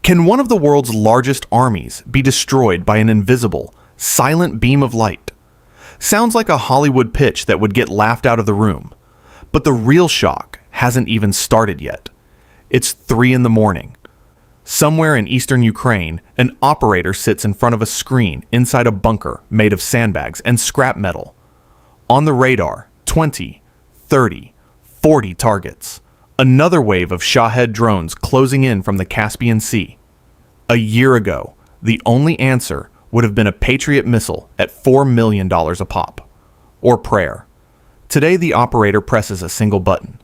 Can one of the world's largest armies be destroyed by an invisible, silent beam of light? Sounds like a Hollywood pitch that would get laughed out of the room. But the real shock hasn't even started yet. It's 3 in the morning. Somewhere in eastern Ukraine, an operator sits in front of a screen inside a bunker made of sandbags and scrap metal. On the radar, 20, 30, 40 targets. Another wave of Shahed drones closing in from the Caspian Sea. A year ago, the only answer would have been a Patriot missile at $4 million a pop. Or prayer. Today, the operator presses a single button.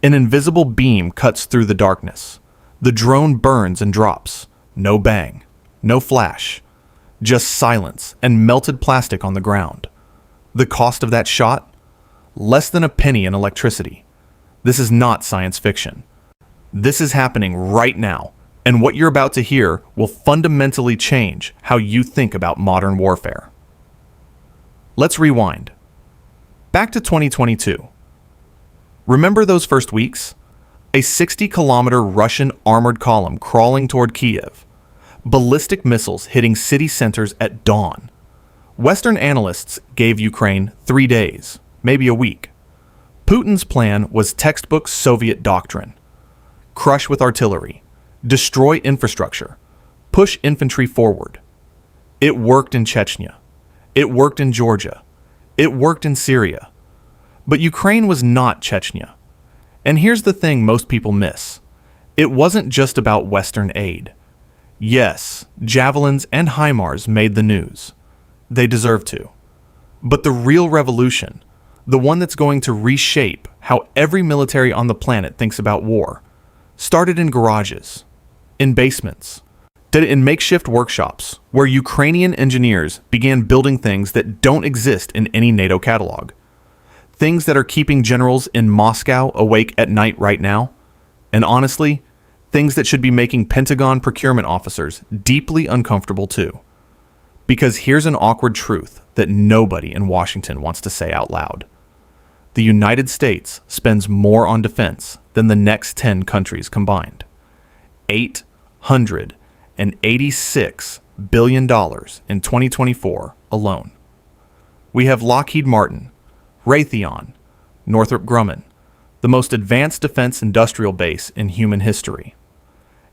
An invisible beam cuts through the darkness. The drone burns and drops. No bang. No flash. Just silence and melted plastic on the ground. The cost of that shot? Less than a penny in electricity. This is not science fiction. This is happening right now, and what you're about to hear will fundamentally change how you think about modern warfare. Let's rewind. Back to 2022. Remember those first weeks? A 60-kilometer Russian armored column crawling toward Kiev. Ballistic missiles hitting city centers at dawn. Western analysts gave Ukraine 3 days, maybe a week. Putin's plan was textbook Soviet doctrine. Crush with artillery. Destroy infrastructure. Push infantry forward. It worked in Chechnya. It worked in Georgia. It worked in Syria. But Ukraine was not Chechnya. And here's the thing most people miss. It wasn't just about Western aid. Yes, Javelins and HIMARS made the news. They deserve to. But the real revolution, the one that's going to reshape how every military on the planet thinks about war, started in garages, in basements, in makeshift workshops, where Ukrainian engineers began building things that don't exist in any NATO catalog. Things that are keeping generals in Moscow awake at night right now, and honestly, things that should be making Pentagon procurement officers deeply uncomfortable too. Because here's an awkward truth that nobody in Washington wants to say out loud. The United States spends more on defense than the next 10 countries combined. $886 billion in 2024 alone. We have Lockheed Martin, Raytheon, Northrop Grumman, the most advanced defense industrial base in human history,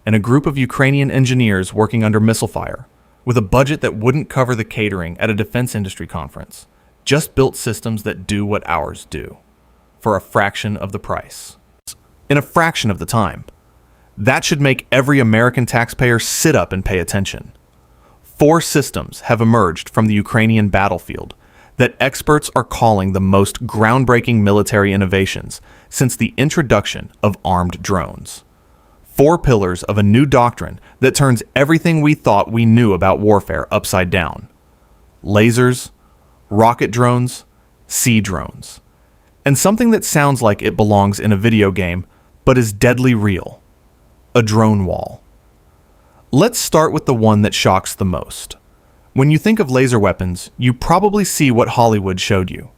and a group of Ukrainian engineers working under missile fire, with a budget that wouldn't cover the catering at a defense industry conference, just built systems that do what ours do, for a fraction of the price. In a fraction of the time. That should make every American taxpayer sit up and pay attention. 4 systems have emerged from the Ukrainian battlefield that experts are calling the most groundbreaking military innovations since the introduction of armed drones. 4 pillars of a new doctrine that turns everything we thought we knew about warfare upside down. Lasers, rocket drones, sea drones. And something that sounds like it belongs in a video game, but is deadly real. A drone wall. Let's start with the one that shocks the most. When you think of laser weapons, you probably see what Hollywood showed you.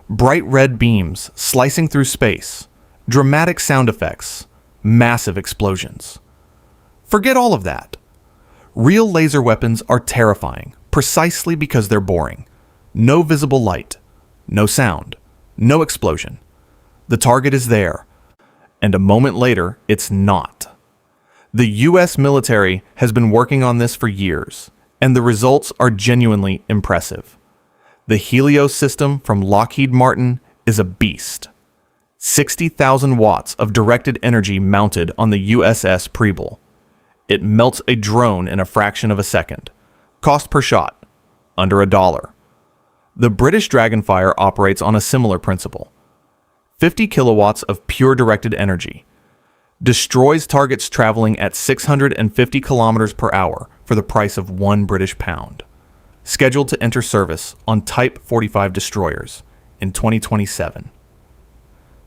Bright red beams slicing through space, dramatic sound effects, massive explosions. Forget all of that. Real laser weapons are terrifying precisely because they're boring. No visible light, no sound, no explosion. The target is there, and a moment later, it's not. The US military has been working on this for years, and the results are genuinely impressive. The Helios system from Lockheed Martin is a beast. 60,000 watts of directed energy mounted on the USS Preble. It melts a drone in a fraction of a second. Cost per shot, under $1. The British Dragonfire operates on a similar principle. 50 kilowatts of pure directed energy. Destroys targets traveling at 650 kilometers per hour for the price of £1 British pound. Scheduled to enter service on Type 45 destroyers in 2027.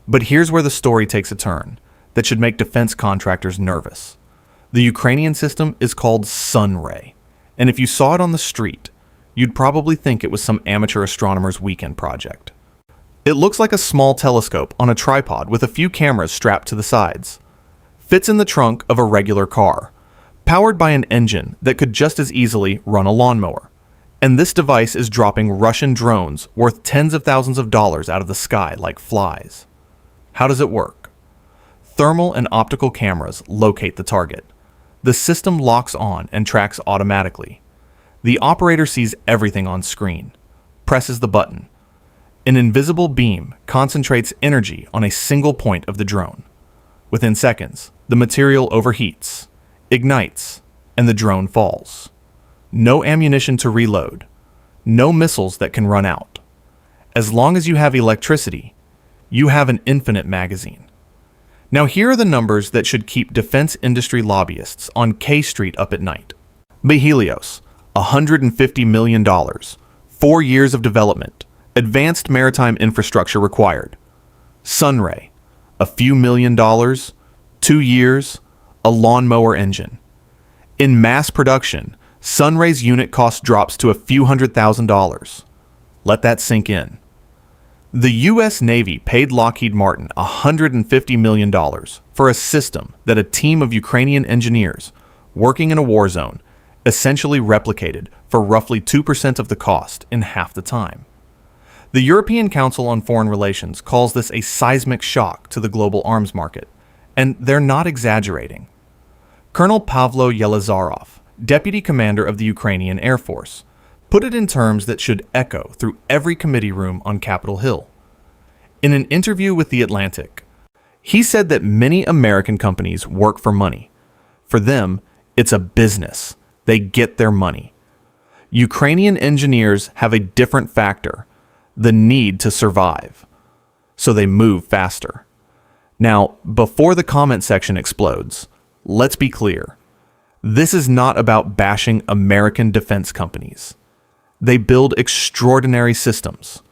But here's where the story takes a turn that should make defense contractors nervous. The Ukrainian system is called Sunray, and if you saw it on the street, you'd probably think it was some amateur astronomer's weekend project. It looks like a small telescope on a tripod with a few cameras strapped to the sides. Fits in the trunk of a regular car. powered by an engine that could just as easily run a lawnmower. And this device is dropping Russian drones worth tens of thousands of dollars out of the sky like flies. How does it work? Thermal and optical cameras locate the target. The system locks on and tracks automatically. The operator sees everything on screen, presses the button. An invisible beam concentrates energy on a single point of the drone. Within seconds, the material overheats, ignites, and the drone falls. No ammunition to reload. No missiles that can run out. As long as you have electricity, you have an infinite magazine. Now here are the numbers that should keep defense industry lobbyists on K Street up at night. Helios, $150 million, 4 years of development, advanced maritime infrastructure required. Sunray, a few $1,000,000, 2 years, a lawnmower engine. In mass production, Sunray's unit cost drops to a few $100,000. Let that sink in. The U.S. Navy paid Lockheed Martin $150 million for a system that a team of Ukrainian engineers working in a war zone essentially replicated for roughly 2% of the cost in half the time. The European Council on Foreign Relations calls this a seismic shock to the global arms market, and they're not exaggerating. Colonel Pavlo Yelizarov, deputy commander of the Ukrainian Air Force, put it in terms that should echo through every committee room on Capitol Hill. In an interview with The Atlantic, he said that many American companies work for money. For them, it's a business. They get their money. Ukrainian engineers have a different factor, the need to survive. So they move faster. Now, before the comment section explodes, let's be clear. This is not about bashing American defense companies. They build extraordinary systems.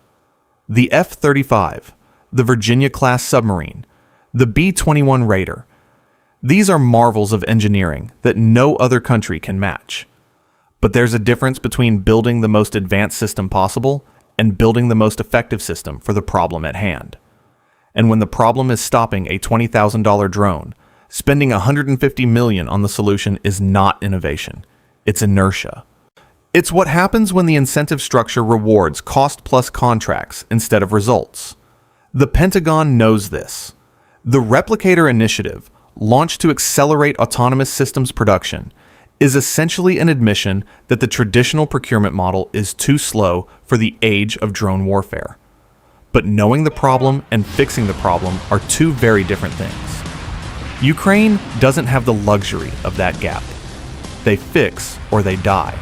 The F-35, the Virginia-class submarine, the B-21 Raider. These are marvels of engineering that no other country can match. But there's a difference between building the most advanced system possible and building the most effective system for the problem at hand. And when the problem is stopping a $20,000 drone, spending $150 million on the solution is not innovation. It's inertia. It's what happens when the incentive structure rewards cost-plus contracts instead of results. The Pentagon knows this. The Replicator Initiative, launched to accelerate autonomous systems production, is essentially an admission that the traditional procurement model is too slow for the age of drone warfare. But knowing the problem and fixing the problem are two very different things. Ukraine doesn't have the luxury of that gap. They fix or they die.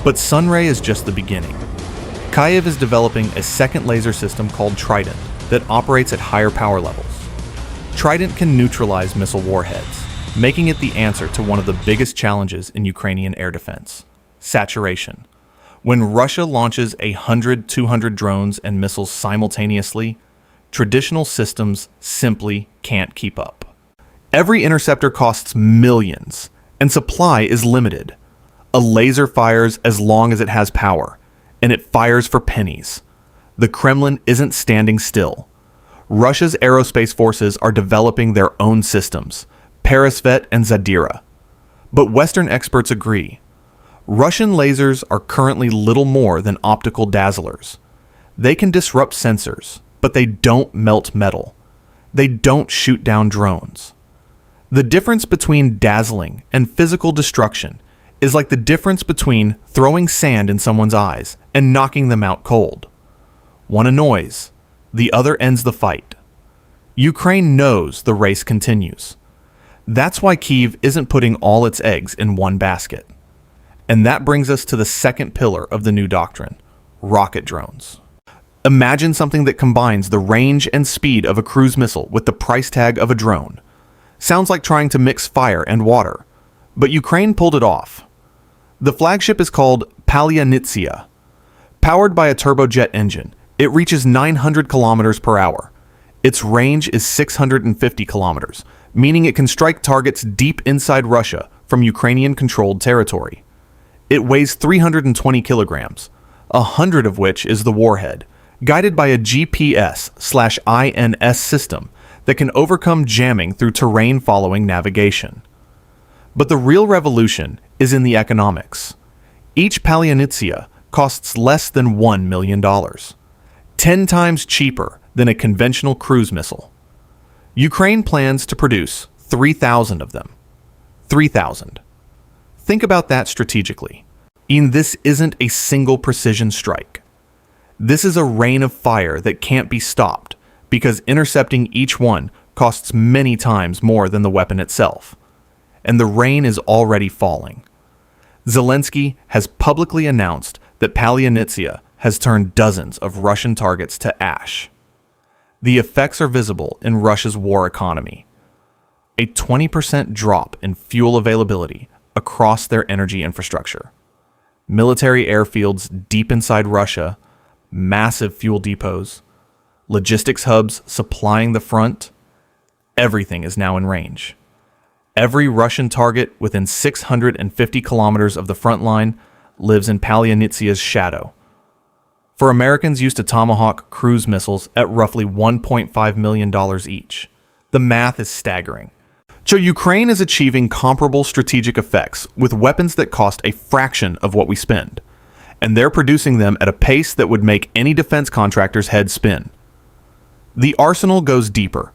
But Sunray is just the beginning. Kyiv is developing a second laser system called Trident that operates at higher power levels. Trident can neutralize missile warheads, making it the answer to one of the biggest challenges in Ukrainian air defense: saturation. When Russia launches 100, 200 drones and missiles simultaneously, traditional systems simply can't keep up. Every interceptor costs millions, and supply is limited. A laser fires as long as it has power, and it fires for pennies. The Kremlin isn't standing still. Russia's aerospace forces are developing their own systems, Peresvet and Zadira. But Western experts agree. Russian lasers are currently little more than optical dazzlers. They can disrupt sensors, but they don't melt metal. They don't shoot down drones. The difference between dazzling and physical destruction is like the difference between throwing sand in someone's eyes and knocking them out cold. One annoys, the other ends the fight. Ukraine knows the race continues. That's why Kyiv isn't putting all its eggs in one basket. And that brings us to the second pillar of the new doctrine: rocket drones. Imagine something that combines the range and speed of a cruise missile with the price tag of a drone. Sounds like trying to mix fire and water, but Ukraine pulled it off. The flagship is called Palianytsia. Powered by a turbojet engine, it reaches 900 kilometers per hour. Its range is 650 kilometers, meaning it can strike targets deep inside Russia from Ukrainian-controlled territory. It weighs 320 kilograms, 100 of which is the warhead, guided by a GPS/INS system that can overcome jamming through terrain following navigation. But the real revolution is in the economics. Each Palianytsia costs less than $1 million, 10 times cheaper than a conventional cruise missile. Ukraine plans to produce 3,000 of them. 3,000. Think about that strategically. This isn't a single precision strike. This is a rain of fire that can't be stopped because intercepting each one costs many times more than the weapon itself. And the rain is already falling. Zelensky has publicly announced that Palianytsia has turned dozens of Russian targets to ash. The effects are visible in Russia's war economy. A 20% drop in fuel availability across their energy infrastructure. Military airfields deep inside Russia, massive fuel depots, logistics hubs supplying the front, everything is now in range. Every Russian target within 650 kilometers of the front line lives in Palianytsia's shadow. For Americans used to Tomahawk cruise missiles at roughly $1.5 million each, the math is staggering. So Ukraine is achieving comparable strategic effects with weapons that cost a fraction of what we spend, and they're producing them at a pace that would make any defense contractor's head spin. The arsenal goes deeper.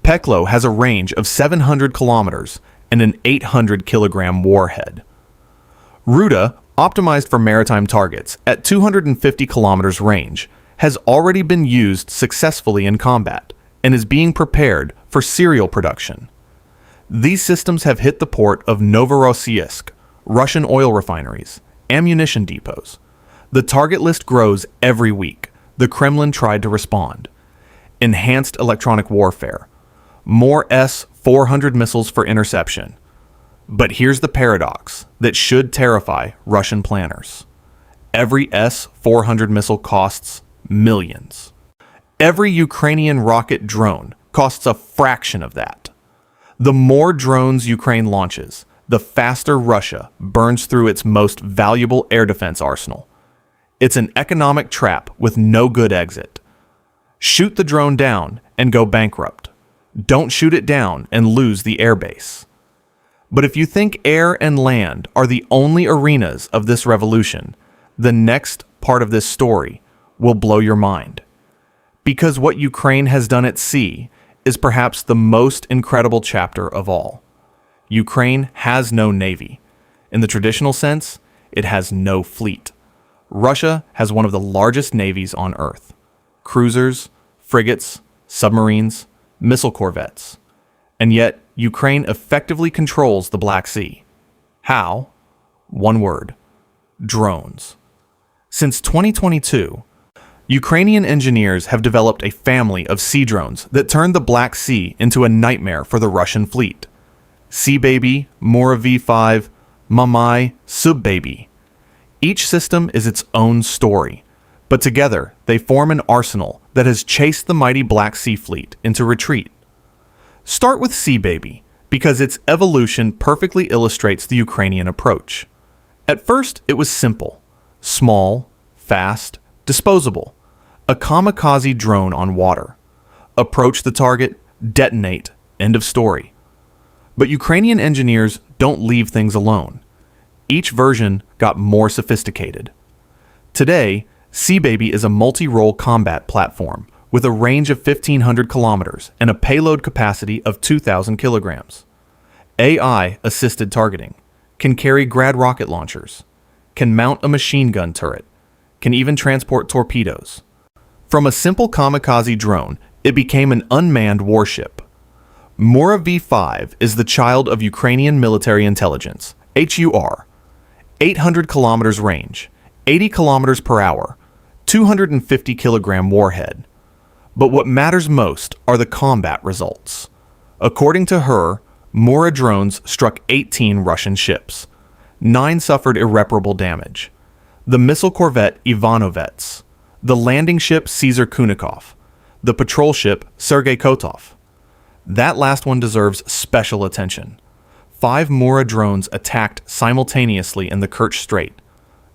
Peklo has a range of 700 kilometers and an 800-kilogram warhead. Ruda, optimized for maritime targets at 250 kilometers range, has already been used successfully in combat and is being prepared for serial production. These systems have hit the port of Novorossiysk, Russian oil refineries, ammunition depots. The target list grows every week. The Kremlin tried to respond. Enhanced electronic warfare. More S-400 missiles for interception. But here's the paradox that should terrify Russian planners. Every S-400 missile costs millions. Every Ukrainian rocket drone costs a fraction of that. The more drones Ukraine launches, the faster Russia burns through its most valuable air defense arsenal. It's an economic trap with no good exit. Shoot the drone down and go bankrupt. Don't shoot it down and lose the airbase. But if you think air and land are the only arenas of this revolution, the next part of this story will blow your mind. Because what Ukraine has done at sea is perhaps the most incredible chapter of all. Ukraine has no navy. In the traditional sense, it has no fleet. Russia has one of the largest navies on Earth. Cruisers, frigates, submarines, missile corvettes. And yet, Ukraine effectively controls the Black Sea. How? One word: drones. Since 2022, Ukrainian engineers have developed a family of sea drones that turned the Black Sea into a nightmare for the Russian fleet. Subbaby, Mura V5, Mamai, Subbaby. Each system is its own story, but together they form an arsenal that has chased the mighty Black Sea fleet into retreat. Start with Subbaby, because its evolution perfectly illustrates the Ukrainian approach. At first, it was simple: small, fast, disposable. A kamikaze drone on water. Approach the target, detonate, end of story. But Ukrainian engineers don't leave things alone. Each version got more sophisticated. Today, Subbaby is a multi-role combat platform with a range of 1,500 kilometers and a payload capacity of 2,000 kilograms. AI-assisted targeting, can carry Grad rocket launchers, can mount a machine gun turret, can even transport torpedoes. From a simple kamikaze drone, it became an unmanned warship. Mura V5 is the child of Ukrainian military intelligence, HUR. 800 kilometers range, 80 kilometers per hour, 250 kilogram warhead. But what matters most are the combat results. According to her, Mura drones struck 18 Russian ships. 9 suffered irreparable damage. The missile corvette Ivanovets, the landing ship Caesar Kunikov, the patrol ship Sergei Kotov. That last one deserves special attention. 5 Mura drones attacked simultaneously in the Kerch Strait,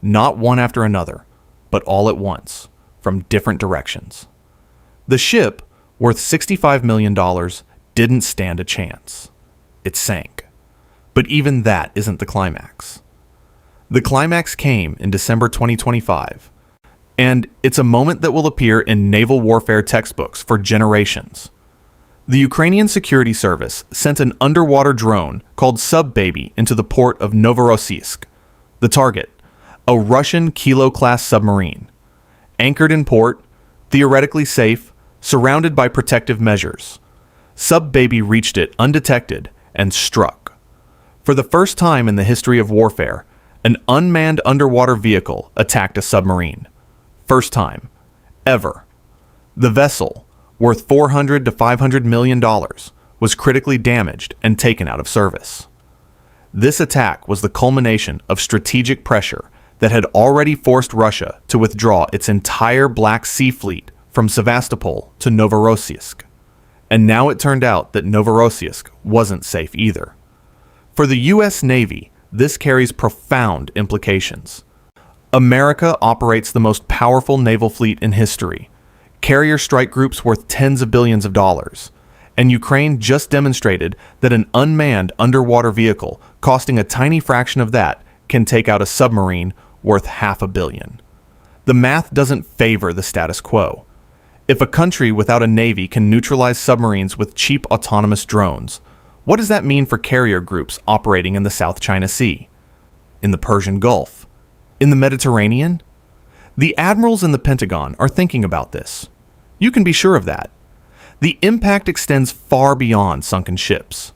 not one after another, but all at once, from different directions. The ship, worth $65 million, didn't stand a chance. It sank. But even that isn't the climax. The climax came in December 2025, and it's a moment that will appear in naval warfare textbooks for generations. The Ukrainian Security Service sent an underwater drone called Subbaby into the port of Novorossiysk. The target, a Russian Kilo-class submarine. Anchored in port, theoretically safe, surrounded by protective measures. Subbaby reached it undetected and struck. For the first time in the history of warfare, an unmanned underwater vehicle attacked a submarine. First time. Ever. The vessel, worth $400 to $500 million, was critically damaged and taken out of service. This attack was the culmination of strategic pressure that had already forced Russia to withdraw its entire Black Sea fleet from Sevastopol to Novorossiysk. And now it turned out that Novorossiysk wasn't safe either. For the U.S. Navy, this carries profound implications. America operates the most powerful naval fleet in history, carrier strike groups worth tens of billions of dollars, and Ukraine just demonstrated that an unmanned underwater vehicle costing a tiny fraction of that can take out a submarine worth $500 million. The math doesn't favor the status quo. If a country without a navy can neutralize submarines with cheap autonomous drones, what does that mean for carrier groups operating in the South China Sea? In the Persian Gulf? In the Mediterranean? The admirals in the Pentagon are thinking about this. You can be sure of that. The impact extends far beyond sunken ships.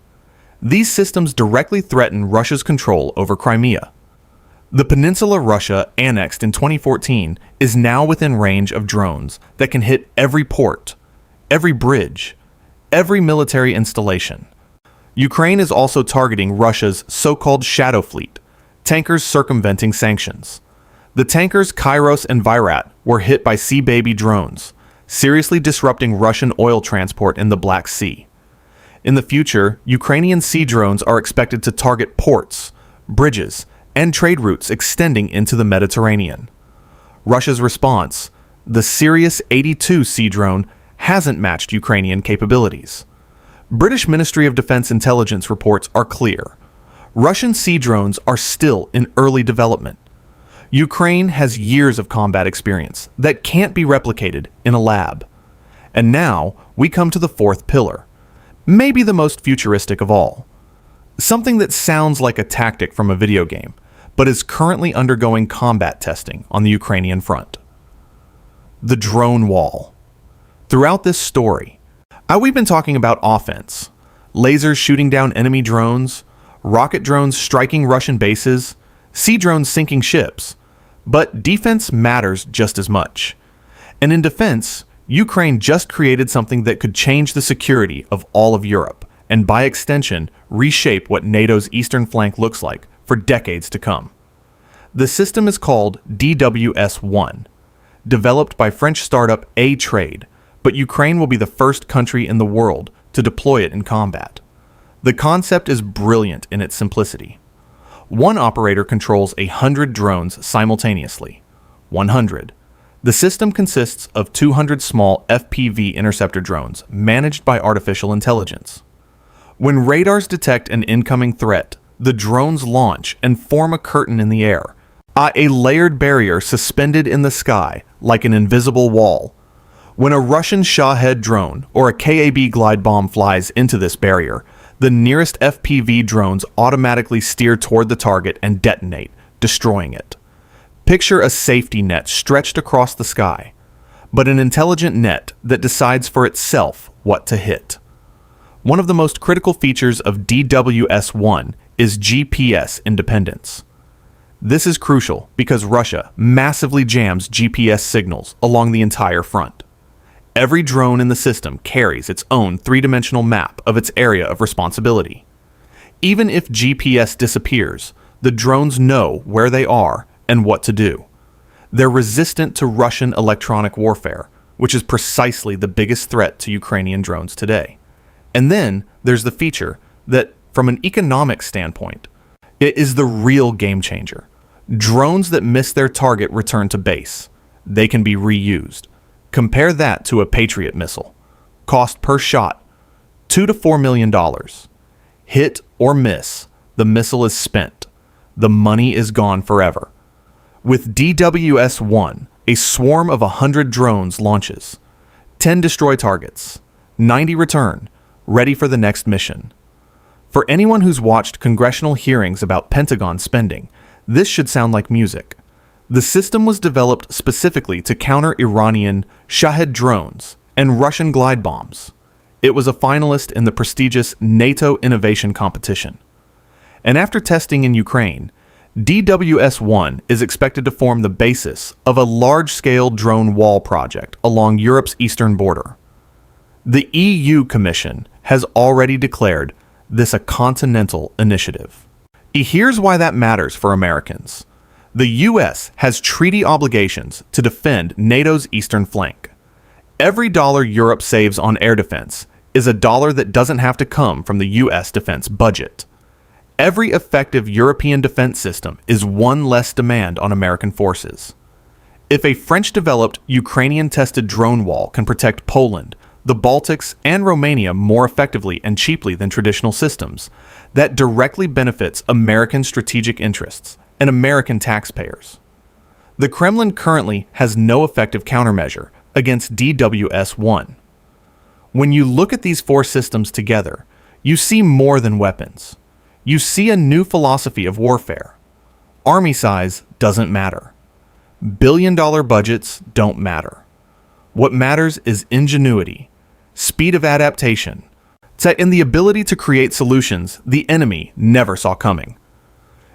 These systems directly threaten Russia's control over Crimea. The peninsula Russia annexed in 2014 is now within range of drones that can hit every port, every bridge, every military installation. Ukraine is also targeting Russia's so-called shadow fleet, tankers circumventing sanctions. The tankers Kairos and Virat were hit by Subbaby drones, seriously disrupting Russian oil transport in the Black Sea. In the future, Ukrainian sea drones are expected to target ports, bridges, and trade routes extending into the Mediterranean. Russia's response, the Sirius 82 sea drone, hasn't matched Ukrainian capabilities. British Ministry of Defense intelligence reports are clear. Russian sea drones are still in early development. Ukraine has years of combat experience that can't be replicated in a lab. And now we come to the fourth pillar, maybe the most futuristic of all. Something that sounds like a tactic from a video game, but is currently undergoing combat testing on the Ukrainian front. The drone wall. Throughout this story, we've been talking about offense, lasers shooting down enemy drones, rocket drones striking Russian bases, sea drones sinking ships. But defense matters just as much. And in defense, Ukraine just created something that could change the security of all of Europe, and by extension, reshape what NATO's eastern flank looks like for decades to come. The system is called DWS-1, developed by French startup A-Trade, but Ukraine will be the first country in the world to deploy it in combat. The concept is brilliant in its simplicity. One operator controls 100 drones simultaneously. 100. The system consists of 200 small FPV interceptor drones managed by artificial intelligence. When radars detect an incoming threat, the drones launch and form a curtain in the air, a layered barrier suspended in the sky like an invisible wall. When a Russian Shahed drone or a KAB glide bomb flies into this barrier, the nearest FPV drones automatically steer toward the target and detonate, destroying it. Picture a safety net stretched across the sky, but an intelligent net that decides for itself what to hit. One of the most critical features of DWS-1 is GPS independence. This is crucial because Russia massively jams GPS signals along the entire front. Every drone in the system carries its own three-dimensional map of its area of responsibility. Even if GPS disappears, the drones know where they are and what to do. They're resistant to Russian electronic warfare, which is precisely the biggest threat to Ukrainian drones today. And then there's the feature that, from an economic standpoint, it is the real game changer. Drones that miss their target return to base. They can be reused. Compare that to a Patriot missile. Cost per shot, $2 to $4 million. Hit or miss, the missile is spent. The money is gone forever. With DWS-1, a swarm of 100 drones launches. 10 destroy targets. 90 return, ready for the next mission. For anyone who's watched congressional hearings about Pentagon spending, this should sound like music. The system was developed specifically to counter Iranian Shahed drones and Russian glide bombs. It was a finalist in the prestigious NATO Innovation Competition. And after testing in Ukraine, DWS-1 is expected to form the basis of a large-scale drone wall project along Europe's eastern border. The EU Commission has already declared this a continental initiative. Here's why that matters for Americans. The US has treaty obligations to defend NATO's eastern flank. Every dollar Europe saves on air defense is a dollar that doesn't have to come from the US defense budget. Every effective European defense system is one less demand on American forces. If a French-developed, Ukrainian-tested drone wall can protect Poland, the Baltics, and Romania more effectively and cheaply than traditional systems, that directly benefits American strategic interests and American taxpayers. The Kremlin currently has no effective countermeasure against DWS-1. When you look at these four systems together, you see more than weapons. You see a new philosophy of warfare. Army size doesn't matter. Billion-dollar budgets don't matter. What matters is ingenuity, speed of adaptation, and the ability to create solutions the enemy never saw coming.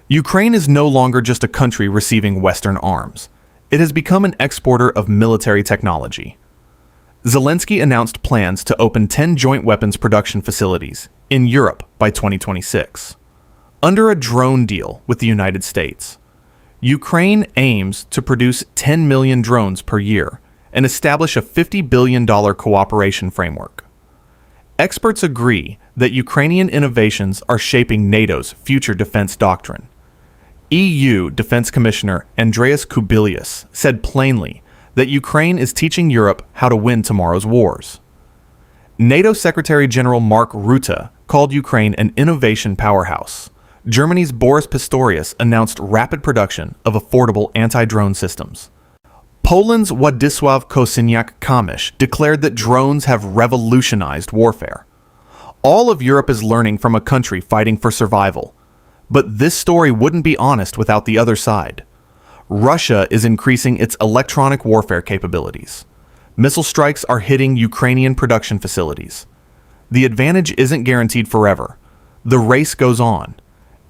Ukraine is no longer just a country receiving Western arms. It has become an exporter of military technology. Zelensky announced plans to open 10 joint weapons production facilities in Europe by 2026. Under a drone deal with the United States, Ukraine aims to produce 10 million drones per year and establish a $50 billion cooperation framework. Experts agree that Ukrainian innovations are shaping NATO's future defense doctrine. EU Defense Commissioner Andreas Kubilius said plainly that Ukraine is teaching Europe how to win tomorrow's wars. NATO Secretary General Mark Rutte called Ukraine an innovation powerhouse. Germany's Boris Pistorius announced rapid production of affordable anti-drone systems. Poland's Władysław Kosiniak-Kamysz declared that drones have revolutionized warfare. All of Europe is learning from a country fighting for survival. But this story wouldn't be honest without the other side. Russia is increasing its electronic warfare capabilities. Missile strikes are hitting Ukrainian production facilities. The advantage isn't guaranteed forever. The race goes on.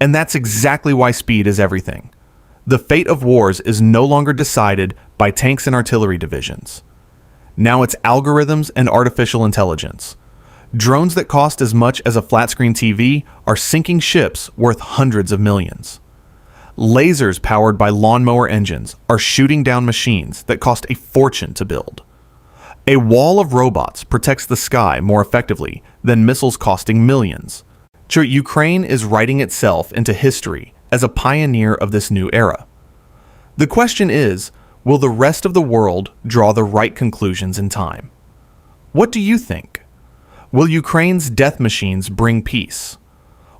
And that's exactly why speed is everything. The fate of wars is no longer decided by tanks and artillery divisions. Now it's algorithms and artificial intelligence. Drones that cost as much as a flat-screen TV are sinking ships worth hundreds of millions. Lasers powered by lawnmower engines are shooting down machines that cost a fortune to build. A wall of robots protects the sky more effectively than missiles costing millions. Ukraine is writing itself into history as a pioneer of this new era. The question is, will the rest of the world draw the right conclusions in time? What do you think? Will Ukraine's death machines bring peace?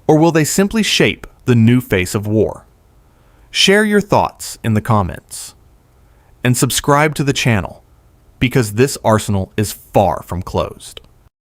Or will they simply shape the new face of war? Share your thoughts in the comments. And subscribe to the channel, because this arsenal is far from closed.